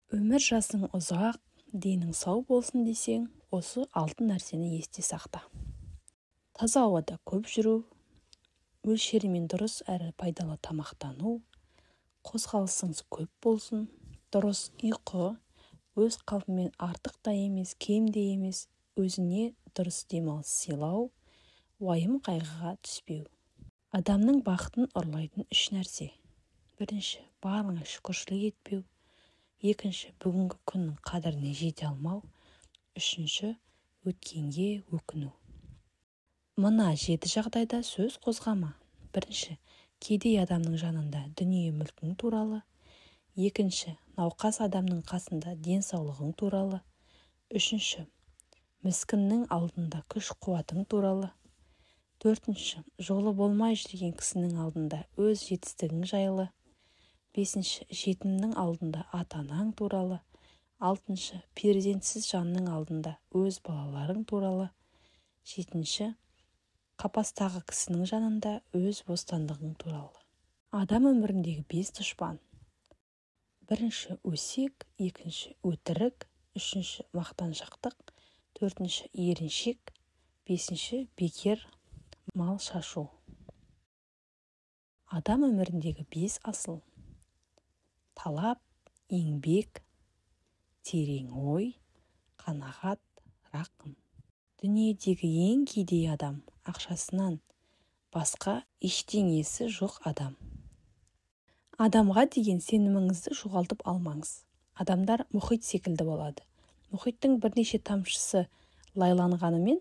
Өмір жасың ұзақ, денің сау болсын десең, осы 6 нәрсені есте сақта. Таза ауада көп жүру, мөлшерімен дұрыс әрі пайдалы тамақтану, қозғалысыңыз көп болсын, дұрыс ұйқы, өз қалпымен артық та емес, кем де емес, өзіне дұрыс демалыс сыйлау, уайым қайғыға түспеу. Адамның бақытын ұрлайтын 3 нәрсе. Бірінші, барыңа шүкіршілік етпеу. Екінші, бүгінгі күннің қадіріне жете алмау. Үшінші, өткенге өкіну. Мына 7 жағдайда сөз қозғама. Бірінші, кедей адамның жанында дүние мүлкің туралы. Екінші, науқас адамның қасында денсаулығың туралы. Үшінші, міскіннің алдында күш қуатың туралы. Төртінші, жолы болмай жүрген кісінің алдында өз жетістігің жайлы. Бесінші, жетімнің алдында ата-анаң туралы. Алтыншы, перзентсіз жанның алдында өз балаларың туралы. Жетінші, қапастағы кісінің жанында өз бостандығың туралы. Адам өміріндегі 5 дұшпан. Бірінші, өсек. Екінші, өтірік. Үшінші, мақтаншақтық. Төртінші, еріншек. Бесінші, бекер, мал шашу. Адам өміріндегі 5 асыл. Талап, еңбек, терең ой, қанағат, рақым. Дүниедегі ең кедей адам ақшасынан басқа ештеңесі жоқ адам. Адамға деген сеніміңізді жоғалтып алмаңыз. Адамдар мұхит секілді болады. Мұхиттың бірнеше тамшысы лайланғанымен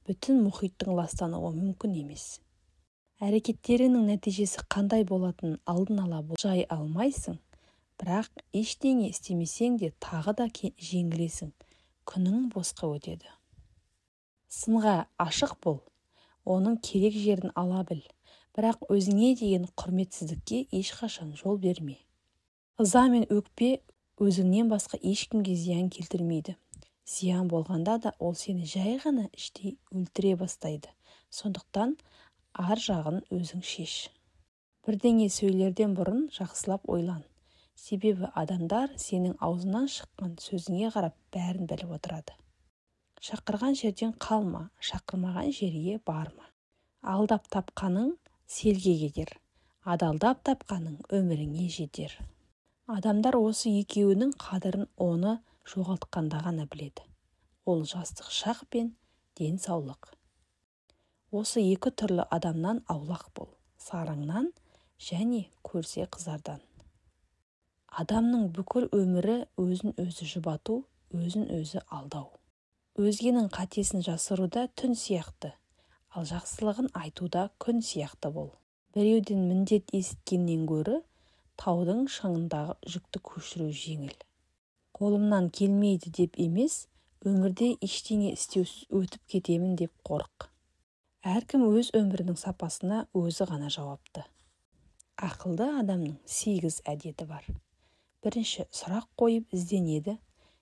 бүтін мұхиттың ластануы мүмкін емес. Әрекеттерінің нәтижесі қандай болатынын алдын ала болжай алмайсың, бірақ ештеңе істемесең де тағы да жеңілесің. Күнің босқа өтеді. Сынға ашық бол, оның керек жерін ала біл, бірақ өзіңе деген құрметсіздікке ешқашан жол берме. Ыза мен өкпе өзіңнен басқа ешкімге зиян келтірмейді. Зиян болғанда да ол сені жай ғана іштей өлтіре бастайды. Сондықтан ар жағын өзің шеш. Бірдеңе сөйлерден бұрын жақсылап ойлан. Себебі адамдар сенің аузынан шыққан сөзіңе қарап бәрін біліп отырады. Шақырған жерден қалма, шақырмаған жерге барма. Алдап тапқаның селге кетер, адалдап тапқаның өміріңе жетер. Адамдар осы екеуінің қадірін оны жоғалтқанда ғана біледі. Ол жастық шақ пен денсаулық. Осы 2 түрлі адамнан аулақ бол, сараңнан және көрсе қызардан. Адамның бүкіл өмірі өзін-өзі жұбату, өзін-өзі алдау. Өзгенің қатесін жасыруда түн сияқты, ал жақсылығын айтуда күн сияқты бол. Біреуден міндет есіткеннен гөрі таудың шыңындағы жүкті көшіру жеңіл. Қолымнан келмейді деп емес, өмірде ештеңе істеусіз өтіп кетемін деп қорық. Әркім өз өмірінің сапасына өзі ғана жауапты. Ақылды адамның 8 әдеті бар. Бірінші, сұрақ қойып ізденеді.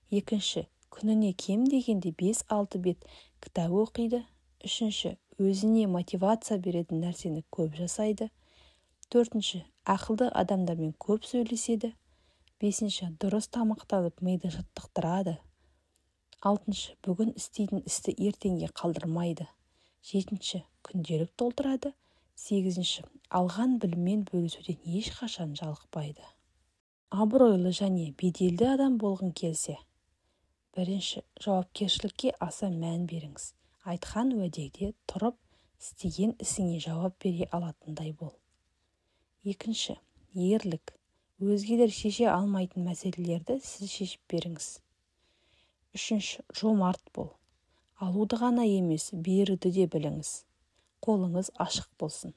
Екінші, күніне кем дегенде 5-6 бет кітап оқиды. Үшінші, өзіне мотивация беретін нәрсені көп жасайды. Төртінші, ақылды адамдармен көп сөйлеседі. Бесінші, дұрыс тамақтанып миды жаттықтырады. Алтыншы, бүгін істейтін істі ертеңге қалдырмайды. Жетінші, күнделік толтырады. Сегізінші, алған біліммен бөлісуден ешқашан жалықпайды. Абыройлы және беделді адам болғың келсе, бірінші, жауапкершілікке аса мән беріңіз. Айтқан уәдеде тұрып, істеген ісіңе жауап бере алатындай бол. Екінші, ерлік. Өзгелер шеше алмайтын мәселелерді сіз шешіп беріңіз. Үшінші, жомарт бол. Алуды ғана емес, беруді де біліңіз. Қолыңыз ашық болсын.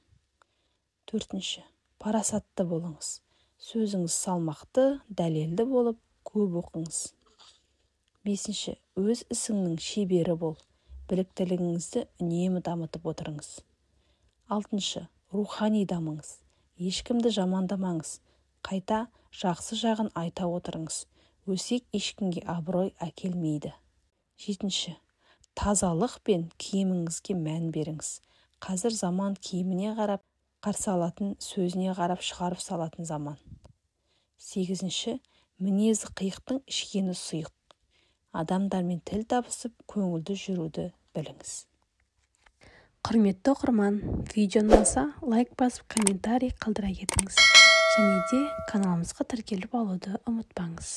Төртінші, парасатты болыңыз. Сөзіңіз салмақты, дәлелді болып, көп оқыңыз. Бесінші, өз ісіңнің шебері бол. Біліктілігіңізді үнемі дамытып отырыңыз. Алтыншы, рухани дамыңыз. Ешкімді жамандамаңыз. Қайта жақсы жағын айта отырыңыз. Өсек ешкімге абырой әкелмейді. Жетінші, тазалық пен киіміңізге мән беріңіз. Қазір заман киіміне қарап, қарсы алатын, сөзіне қарап шығарып салатын заман. Сегізінші, Мінезі қиықтың ішкені сұйық. Адамдармен тіл табысып, көңілді жүруді біліңіз. Құрметті оқырман, видео ұнаса, лайк басып, комментарий қалдыра кетіңіз. Және де каналымызға тіркеліп алуды ұмытпаңыз.